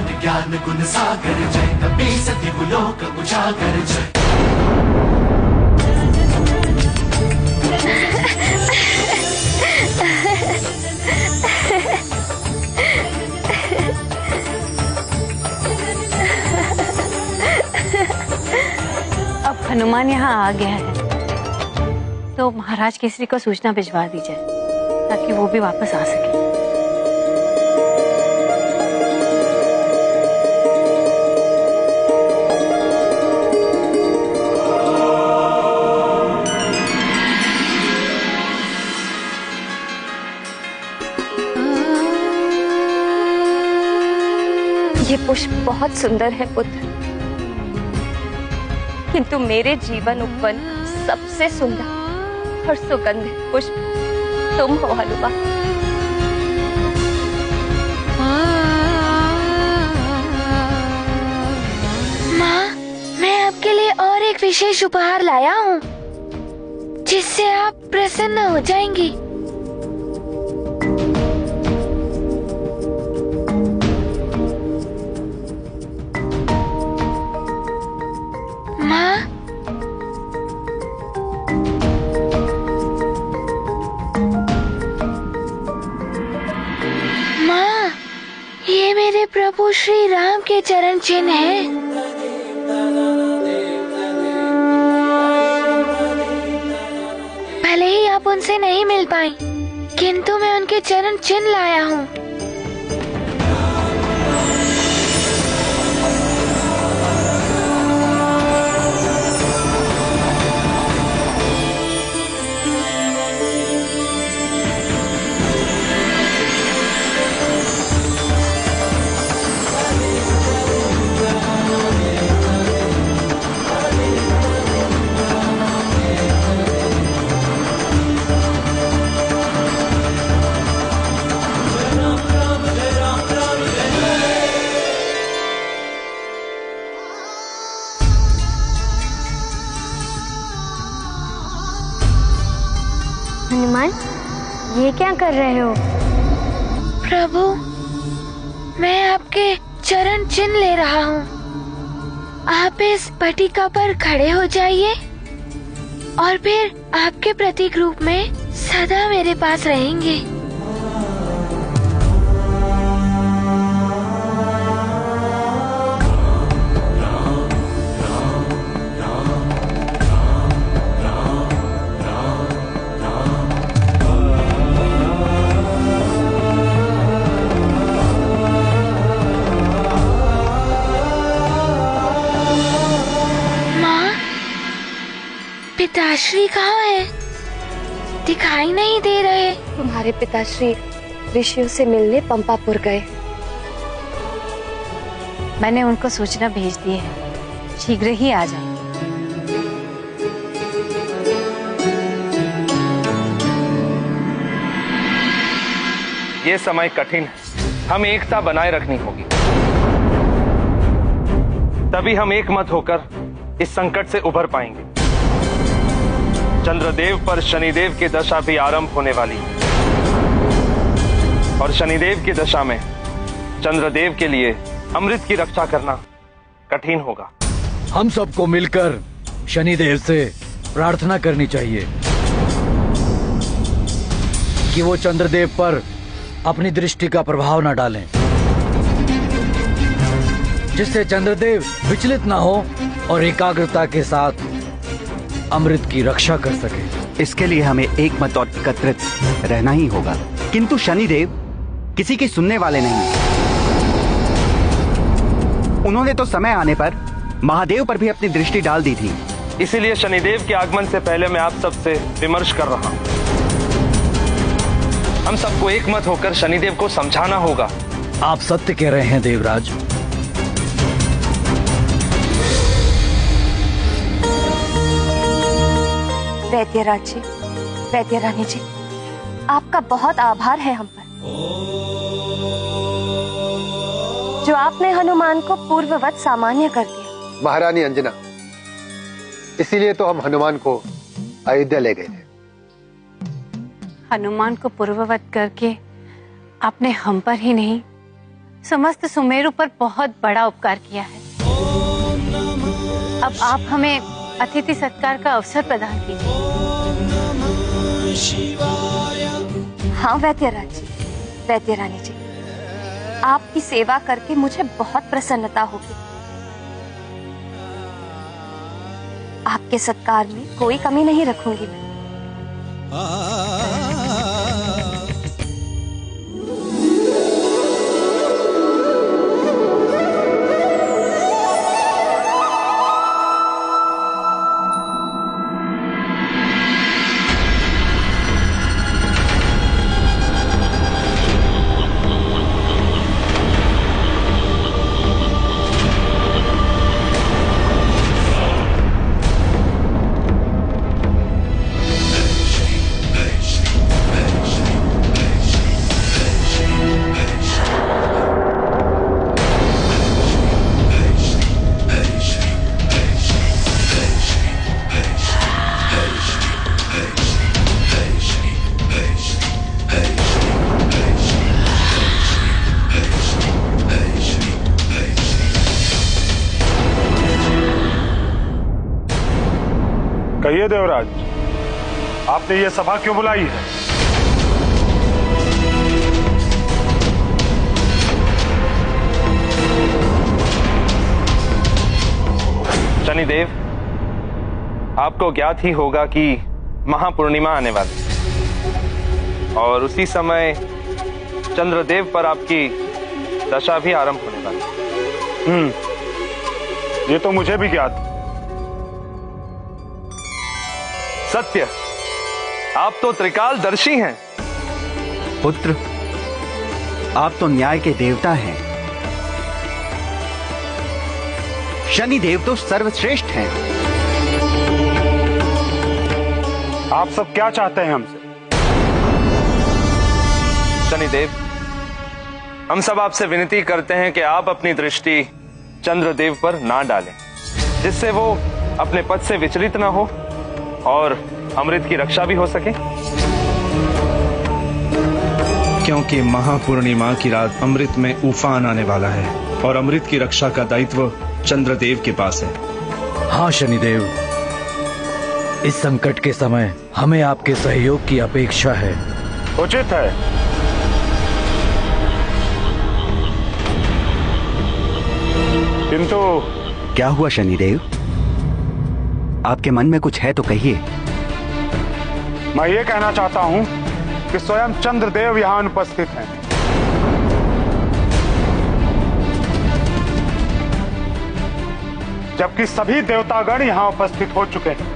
विज्ञान ज्ञान गुण सागर जय कपी सति लोक उजागर जय। अब हनुमान यहाँ आ गया है तो महाराज केसरी को सूचना भिजवा दी जाए ताकि वो भी वापस आ सके। ये पुष्प बहुत सुंदर है पुत्र, किंतु मेरे जीवन उपवन सबसे सुंदर और सुगंधित पुष्प तुम हो हनुमान। माँ, मैं आपके लिए और एक विशेष उपहार लाया हूँ जिससे आप प्रसन्न हो जाएंगी। प्रभु श्री राम के चरण चिन्ह है। भले ही आप उनसे नहीं मिल पाई, किंतु मैं उनके चरण चिन्ह लाया हूँ। हनुमान, ये क्या कर रहे हो? प्रभु, मैं आपके चरण चिन्ह ले रहा हूँ। आप इस पटिका पर खड़े हो जाइए और फिर आपके प्रतीक रूप में सदा मेरे पास रहेंगे। पिताश्री कहाँ है? दिखाई नहीं दे रहे। तुम्हारे पिताश्री ऋषियों से मिलने पंपापुर गए। मैंने उनको सूचना भेज दी है, शीघ्र ही आ जाएंगे। ये समय कठिन है, हम एकता बनाए रखनी होगी, तभी हम एक मत होकर इस संकट से उभर पाएंगे। चंद्रदेव पर शनिदेव की दशा भी आरंभ होने वाली है और शनिदेव की दशा में चंद्रदेव के लिए अमृत की रक्षा करना कठिन होगा। हम सबको मिलकर शनिदेव से प्रार्थना करनी चाहिए कि वो चंद्रदेव पर अपनी दृष्टि का प्रभाव न डालें, जिससे चंद्रदेव विचलित न हो और एकाग्रता के साथ अमृत की रक्षा कर सके। इसके लिए हमें एक मत और एकत्रित रहना ही होगा, किंतु शनिदेव किसी की सुनने वाले नहीं। उन्होंने तो समय आने पर महादेव पर भी अपनी दृष्टि डाल दी थी। इसीलिए शनिदेव के आगमन से पहले मैं आप सबसे विमर्श कर रहा हूं। हम सबको एक मत होकर शनिदेव को समझाना होगा। आप सत्य कह रहे हैं देवराज। वैद्यराज जी, वैद्य रानी जी, आपका बहुत आभार है हम पर, जो आपने हनुमान को पूर्ववत सामान्य कर दिया। महारानी अंजना, इसीलिए तो हम हनुमान को अयोध्या ले गए थे। हनुमान को पूर्ववत करके आपने हम पर ही नहीं समस्त सुमेरु पर बहुत बड़ा उपकार किया है। अब आप हमें अतिथि सत्कार का अवसर प्रदान कीजिए। हाँ वैद्यराज जी, वैद्यरानी जी, आपकी सेवा करके मुझे बहुत प्रसन्नता होगी। आपके सत्कार में कोई कमी नहीं रखूंगी मैं। कहिए देवराज, आपने ये सभा क्यों बुलाई है? शनिदेव, आपको ज्ञात ही होगा कि महापूर्णिमा आने वाली है और उसी समय चंद्रदेव पर आपकी दशा भी आरंभ होने वाली है। ये तो मुझे भी ज्ञात। सत्य, आप तो त्रिकालदर्शी हैं। पुत्र, आप तो न्याय के देवता हैं। शनिदेव तो सर्वश्रेष्ठ हैं। आप सब क्या चाहते हैं हमसे? शनिदेव, हम सब आपसे विनती करते हैं कि आप अपनी दृष्टि चंद्रदेव पर ना डालें, जिससे वो अपने पद से विचलित ना हो और अमृत की रक्षा भी हो सके। क्योंकि महापूर्णिमा की रात अमृत में उफान आने वाला है और अमृत की रक्षा का दायित्व चंद्रदेव के पास है। हाँ शनिदेव, इस संकट के समय हमें आपके सहयोग की अपेक्षा है। उचित है। किंतु क्या हुआ शनिदेव? आपके मन में कुछ है तो कहिए। मैं ये कहना चाहता हूं कि स्वयं चंद्रदेव यहां उपस्थित हैं। जबकि सभी देवतागण यहां उपस्थित हो चुके हैं,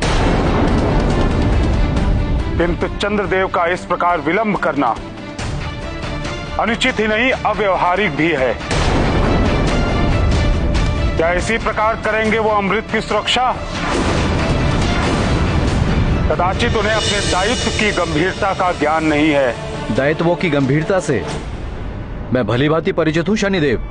किंतु चंद्रदेव का इस प्रकार विलंब करना अनुचित ही नहीं, अव्यवहारिक भी है। क्या इसी प्रकार करेंगे वो अमृत की सुरक्षा? कदाचित उन्हें अपने दायित्व की गंभीरता का ज्ञान नहीं है। दायित्वों की गंभीरता से मैं भली भांति परिचित हूं शनिदेव।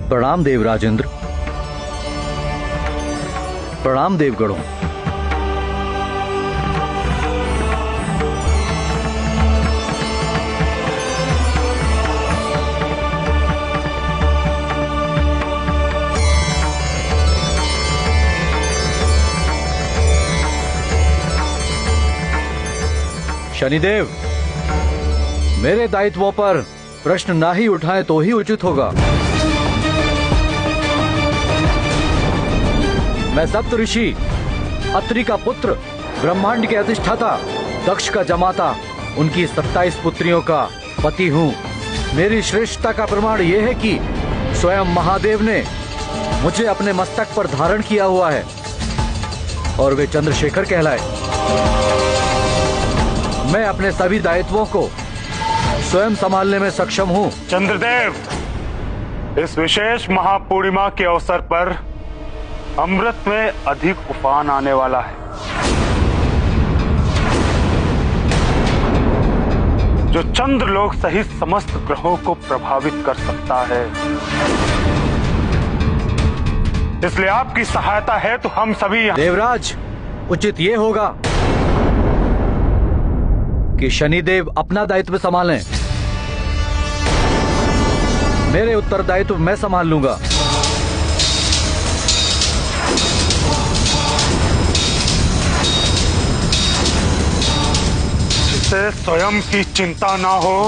प्रणाम देव राजेंद्र। प्रणाम देवगणों। शनिदेव, मेरे दायित्वों पर प्रश्न ना ही उठाएं तो ही उचित होगा। मैं सप्त ऋषि अत्रि का पुत्र, ब्रह्मांड के अधिष्ठाता, दक्ष का जमाता, उनकी 27 पुत्रियों का पति हूँ। मेरी श्रेष्ठता का प्रमाण यह है कि स्वयं महादेव ने मुझे अपने मस्तक पर धारण किया हुआ है और वे चंद्रशेखर कहलाए। मैं अपने सभी दायित्वों को स्वयं संभालने में सक्षम हूँ। चंद्रदेव, इस विशेष महापूर्णिमा के अवसर पर अमृत में अधिक उफान आने वाला है। जो चंद्रलोक सहित समस्त ग्रहों को प्रभावित कर सकता है। इसलिए आपकी सहायता है तो हम सभी देवराज, उचित ये होगा कि शनिदेव अपना दायित्व संभालें। मेरे उत्तरदायित्व मैं संभाल लूंगा। जिसे स्वयं की चिंता ना हो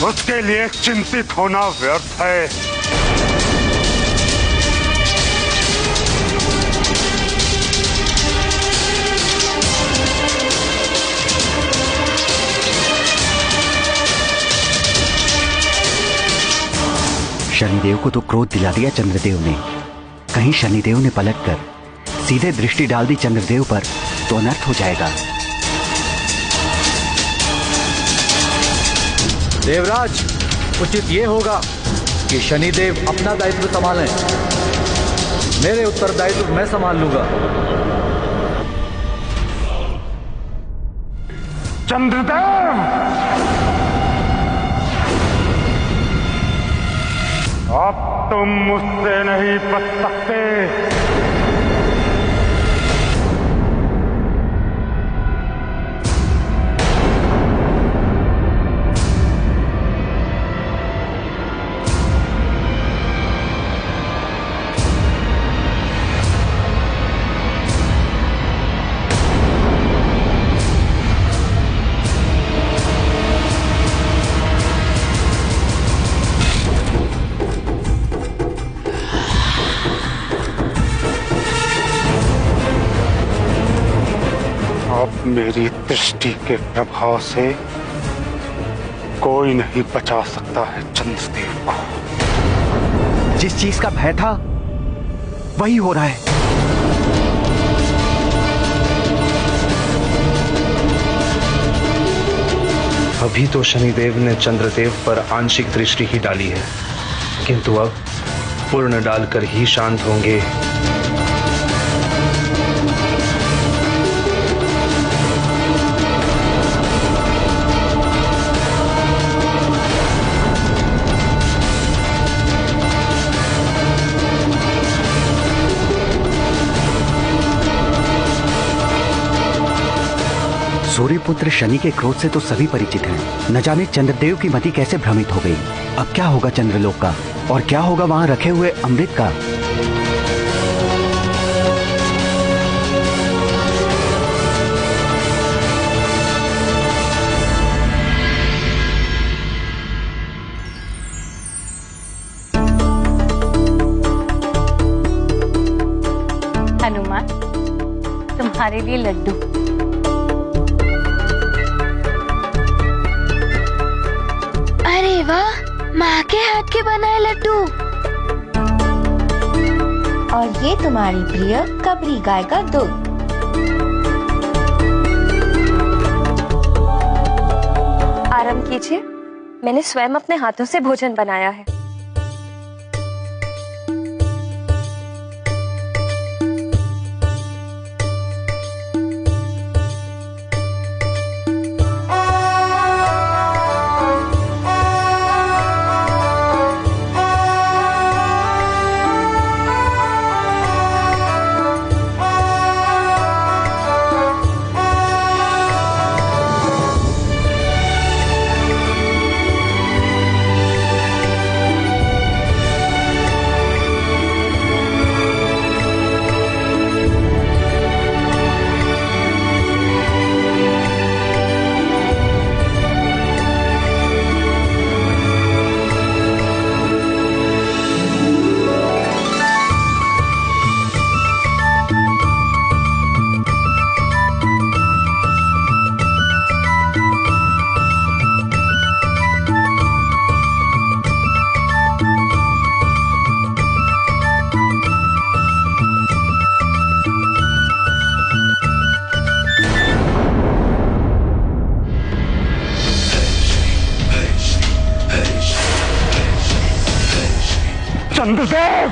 उसके लिए चिंतित होना व्यर्थ है। शनिदेव को तो क्रोध दिला दिया चंद्रदेव ने। कहीं शनिदेव ने पलटकर सीधे दृष्टि डाल दी चंद्रदेव पर तो अनर्थ हो जाएगा। देवराज, उचित ये होगा कि शनिदेव अपना दायित्व संभालें। मेरे उत्तरदायित्व मैं संभाल लूंगा। चंद्रदेव, अब तुम मुझसे नहीं बच सकते। मेरी दृष्टि के प्रभाव से कोई नहीं बचा सकता है चंद्रदेव को। जिस चीज का भय था वही हो रहा है। अभी तो शनिदेव ने चंद्रदेव पर आंशिक दृष्टि ही डाली है, किंतु अब पूर्ण डालकर ही शांत होंगे। सूर्यपुत्र शनि के क्रोध से तो सभी परिचित हैं। न जाने चंद्रदेव की मति कैसे भ्रमित हो गई। अब क्या होगा चंद्रलोक का, और क्या होगा वहां रखे हुए अमृत का। हनुमान, तुम्हारे लिए लड्डू। अरे वाह, माँ के हाथ के बनाए लड्डू। और ये तुम्हारी प्रिय कबरी गाय का दूध। आराम कीजिए, मैंने स्वयं अपने हाथों से भोजन बनाया है। चंद्रदेव,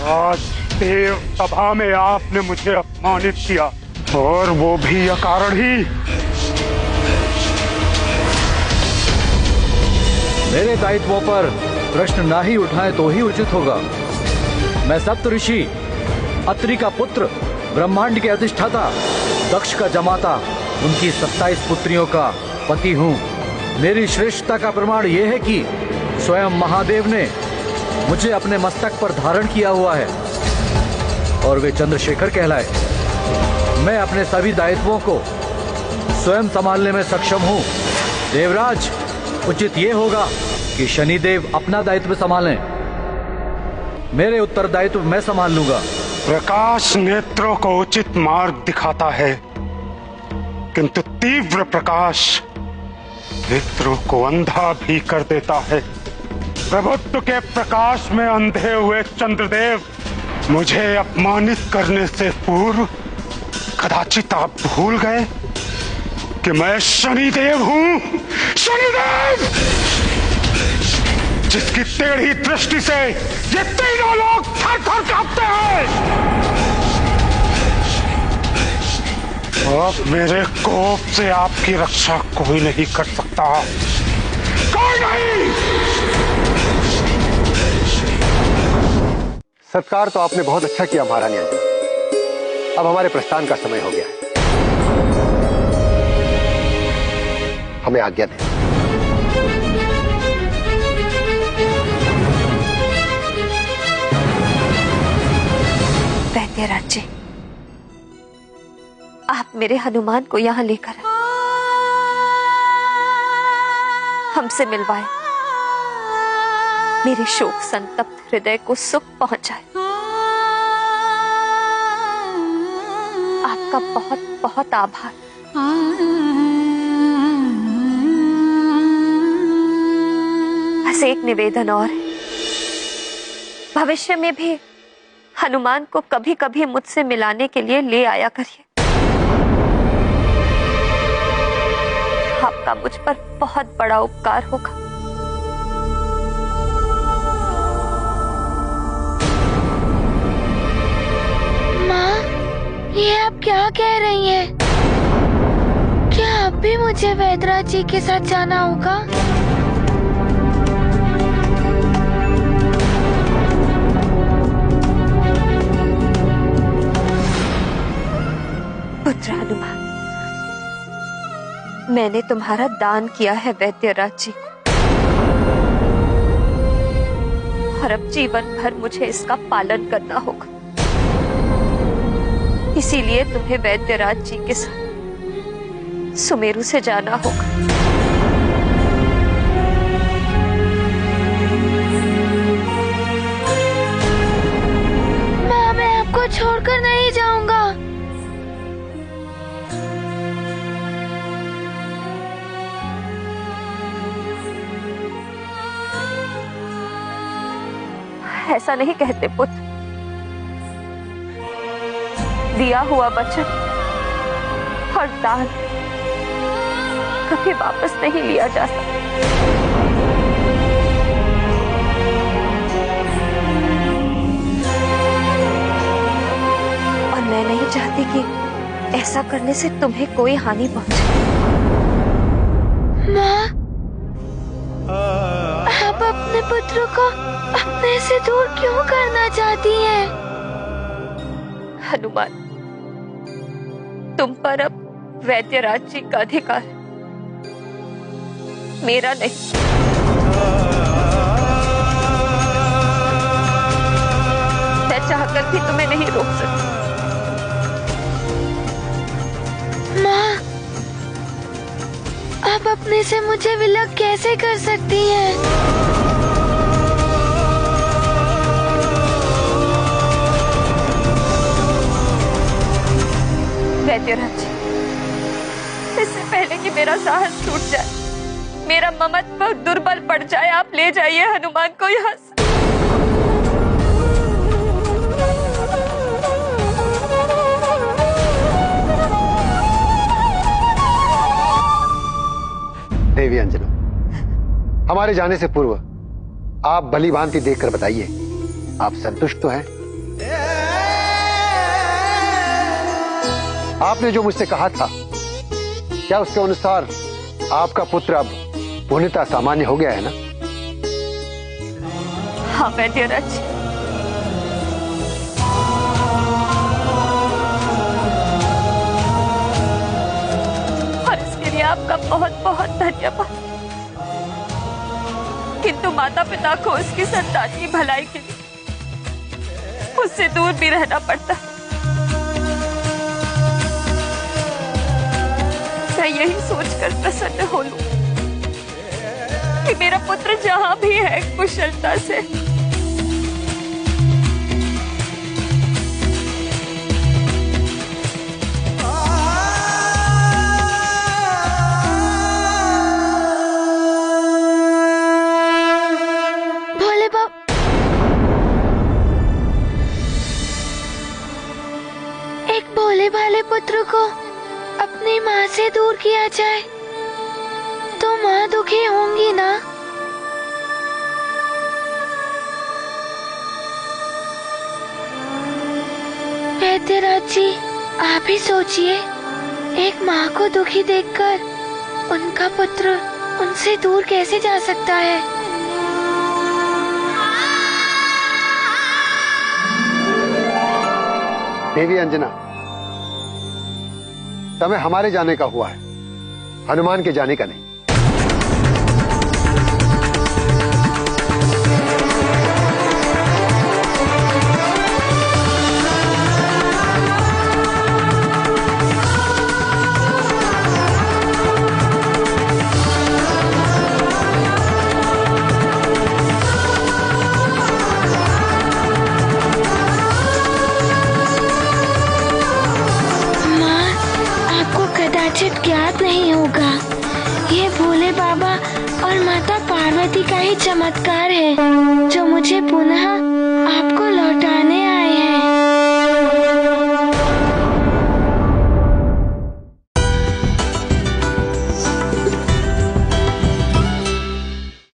आज देव सभा में आपने मुझे अपमानित किया, और वो भी अकारण ही। मेरे दायित्वों पर प्रश्न ना ही उठाए तो ही उचित होगा। मैं सप्तऋषि अत्रि का पुत्र, ब्रह्मांड के अधिष्ठाता, दक्ष का जमाता, उनकी 27 पुत्रियों का पति हूँ। मेरी श्रेष्ठता का प्रमाण यह है कि स्वयं महादेव ने मुझे अपने मस्तक पर धारण किया हुआ है और वे चंद्रशेखर कहलाए। मैं अपने सभी दायित्वों को स्वयं संभालने में सक्षम हूँ। देवराज, उचित ये होगा कि शनिदेव अपना दायित्व संभालें। मेरे उत्तरदायित्व मैं संभाल लूंगा। प्रकाश नेत्रों को उचित मार्ग दिखाता है, किंतु तीव्र प्रकाश नेत्रों को अंधा भी कर देता है। प्रभुत्व के प्रकाश में अंधे हुए चंद्रदेव, मुझे अपमानित करने से पूर्व कदाचित आप भूल गए कि मैं शनिदेव हूं। शनिदेव, जिसकी टेढ़ी दृष्टि से ये तीनों लोग थर-थर कांपते हैं। अब मेरे कोप से आपकी रक्षा कोई नहीं कर सकता, कोई नहीं। सत्कार तो आपने बहुत अच्छा किया महारानी अंजना। अब हमारे प्रस्थान का समय हो गया है, हमें आज्ञा दें। वैद्यराज जी, आप मेरे हनुमान को यहाँ लेकर आए, हमसे मिलवाए, मेरे शोक संतप्त हृदय को सुख पहुंचाए। आपका बहुत बहुत आभार। बस एक निवेदन और है, भविष्य में भी हनुमान को कभी कभी मुझसे मिलाने के लिए ले आया करिए। आपका मुझ पर बहुत बड़ा उपकार होगा। माँ, ये आप क्या कह रही हैं? क्या अब भी मुझे वैद्यराज जी के साथ जाना होगा? पुत्र हनुमान, मैंने तुम्हारा दान किया है वैद्यराज जी को, और अब जीवन भर मुझे इसका पालन करना होगा। इसीलिए तुम्हें वैद्यराज जी के साथ सुमेरु से जाना होगा। माँ, मैं आपको छोड़कर नहीं जाऊंगा। ऐसा नहीं कहते पुत्र, दिया हुआ वचन और दान कभी वापस नहीं लिया जा सकता। और मैं नहीं चाहती कि ऐसा करने से तुम्हें कोई हानि पहुंचे। माँ, आप अपने पुत्र को अपने से दूर क्यों करना चाहती हैं? हनुमान, तुम पर अब वैद्यराज जी का अधिकार है, मेरा नहीं। मैं चाहकर भी तुम्हें नहीं रोक सकती। माँ, आप अपने से मुझे विलग कैसे कर सकती हैं? वैद्यराज जी, इससे पहले कि मेरा साहस टूट जाए, मेरा ममत्व दुर्बल पड़ जाए, आप ले जाइए हनुमान को यहाँ से। देवी अंजना, हमारे जाने से पूर्व आप भली भांति देखकर बताइए, आप संतुष्ट तो हैं? आपने जो मुझसे कहा था, क्या उसके अनुसार आपका पुत्र अब पूर्णतः सामान्य हो गया है ना? हाँ वैद्यराज, और इसके लिए आपका बहुत बहुत धन्यवाद। किंतु माता पिता को उसकी संतान की भलाई के लिए उससे दूर भी रहना पड़ता। मैं यही सोचकर प्रसन्न हो लूं कि मेरा पुत्र जहां भी है कुशलता से भोले बाबा, एक भोले भाले पुत्र को अपनी माँ से दूर किया जाए तो माँ दुखी होंगी ना? वैद्यराज जी, आप ही सोचिए, एक माँ को दुखी देखकर उनका पुत्र उनसे दूर कैसे जा सकता है? देवी अंजना, समय हमारे जाने का हुआ है, हनुमान के जाने का नहीं। कदाचित ज्ञात नहीं होगा, ये भोले बाबा और माता पार्वती का ही चमत्कार है जो मुझे पुनः